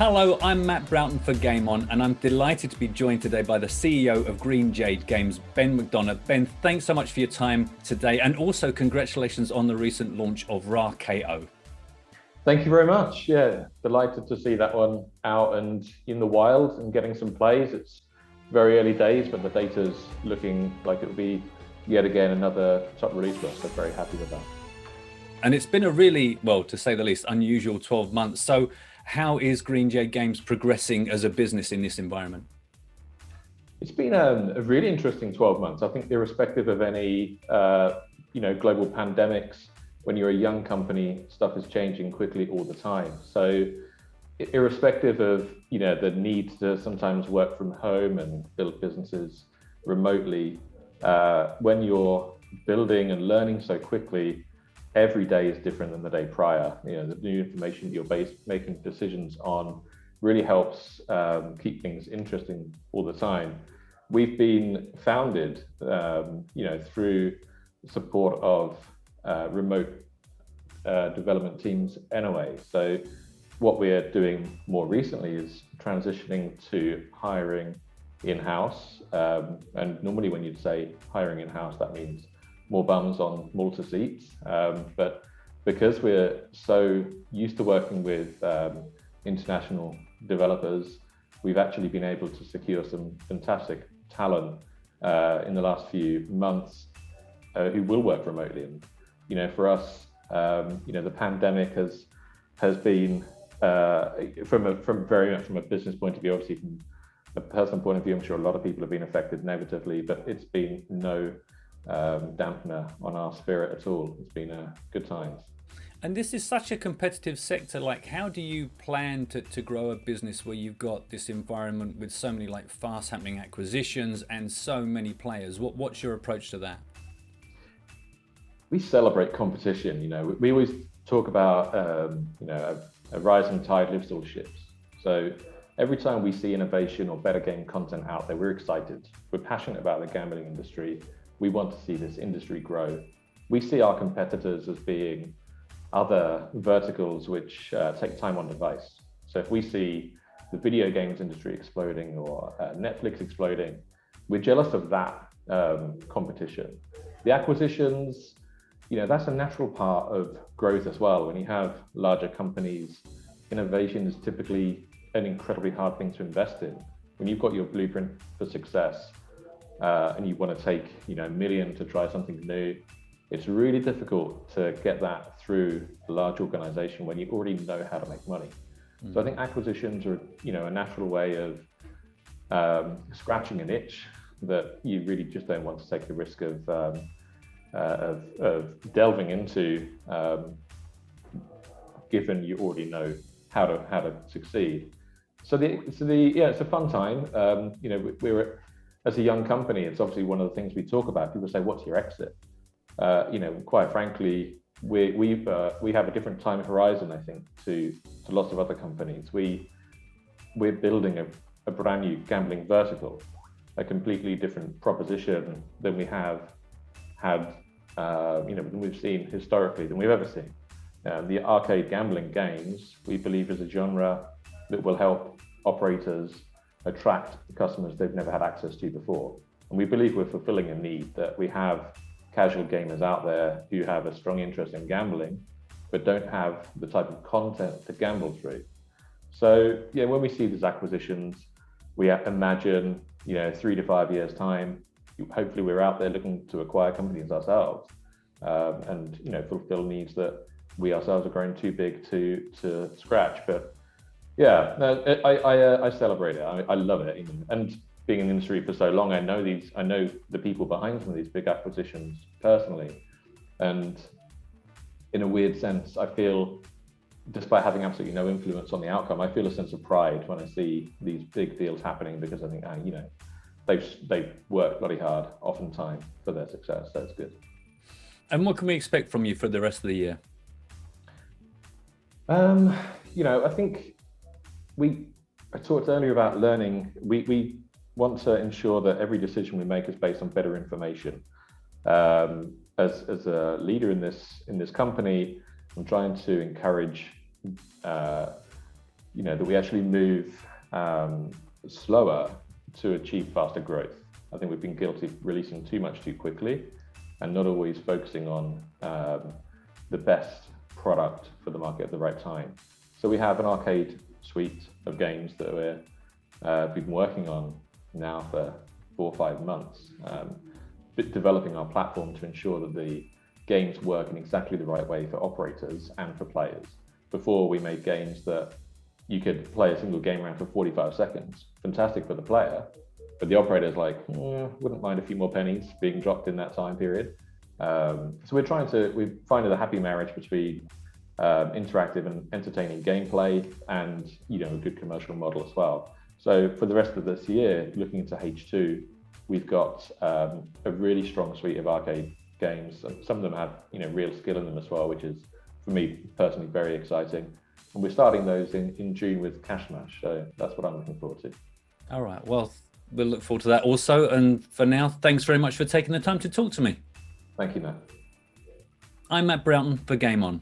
Hello, I'm Matt Broughton for Game On, and I'm delighted to be joined today by the CEO of Green Jade Games, Ben McDonough. Ben, thanks so much for your time today, and also congratulations on the recent launch of RAKO. Thank you very much. Yeah, delighted to see that one out and in the wild and getting some plays. It's very early days, but the data's looking like it'll be yet again another top release for us, so very happy with that. And it's been a really, well, to say the least, unusual 12 months. So how is Green Jade Games progressing as a business in this environment? It's been a really interesting 12 months. I think irrespective of any global pandemics, when you're a young company, stuff is changing quickly all the time. So irrespective of the need to sometimes work from home and build businesses remotely, when you're building and learning so quickly, every day is different than the day prior. The new information you're making decisions on really helps keep things interesting all the time. We've been founded, through support of remote development teams anyway. So what we're doing more recently is transitioning to hiring in-house. And normally when you'd say hiring in-house, that means more bums on Malta seats. But because we're so used to working with international developers, we've actually been able to secure some fantastic talent in the last few months who will work remotely. And for us, the pandemic has been from very much from a business point of view, obviously from a personal point of view, I'm sure a lot of people have been affected negatively, but it's been no dampener on our spirit at all. It's been good times. And this is such a competitive sector. Like, how do you plan to grow a business where you've got this environment with so many fast happening acquisitions and so many players? What's your approach to that? We celebrate competition. We always talk about a rising tide lifts all ships. So every time we see innovation or better game content out there, we're excited. We're passionate about the gambling industry. We want to see this industry grow. We see our competitors as being other verticals which take time on device. So if we see the video games industry exploding or Netflix exploding, we're jealous of that competition. The acquisitions, that's a natural part of growth as well. When you have larger companies, innovation is typically an incredibly hard thing to invest in. When you've got your blueprint for success, and you want to take $1 million to try something new, it's really difficult to get that through a large organization when you already know how to make money. So I think acquisitions are a natural way of scratching an itch that you really just don't want to take the risk of delving into, given you already know how to succeed. So it's a fun time. We're as a young company, it's obviously one of the things we talk about. People say, "What's your exit?" Quite frankly, we have a different time horizon, I think, to lots of other companies. We're building a brand new gambling vertical, a completely different proposition than we have had, than we've seen historically, than we've ever seen. The arcade gambling games, we believe, is a genre that will help operators attract customers they've never had access to before. And we believe we're fulfilling a need, that we have casual gamers out there who have a strong interest in gambling, but don't have the type of content to gamble through. So when we see these acquisitions, we imagine, 3 to 5 years time, hopefully we're out there looking to acquire companies ourselves, and fulfill needs that we ourselves are growing too big to scratch. But I celebrate it. I love it. And being in the industry for so long, I know the people behind some of these big acquisitions personally. And in a weird sense, I feel, despite having absolutely no influence on the outcome, I feel a sense of pride when I see these big deals happening, because I think, they've worked bloody hard oftentimes for their success. So it's good. And what can we expect from you for the rest of the year? I think I talked earlier about learning. We want to ensure that every decision we make is based on better information. As a leader in this company, I'm trying to encourage that we actually move slower to achieve faster growth. I think we've been guilty of releasing too much too quickly and not always focusing on the best product for the market at the right time. So we have an arcade suite of games that we've been working on now for 4 or 5 months, developing our platform to ensure that the games work in exactly the right way for operators and for players. Before, we made games that you could play a single game around for 45 seconds. Fantastic for the player, but the operator's like, wouldn't mind a few more pennies being dropped in that time period. So we're finding a happy marriage between interactive and entertaining gameplay and a good commercial model as well. So for the rest of this year, looking into H2, we've got a really strong suite of arcade games. Some of them have real skill in them as well, which is for me personally very exciting. And we're starting those in June with Cash Smash, so that's what I'm looking forward to. All right, well, we'll look forward to that also. And for now, thanks very much for taking the time to talk to me. Thank you, Matt. I'm Matt Broughton for Game On.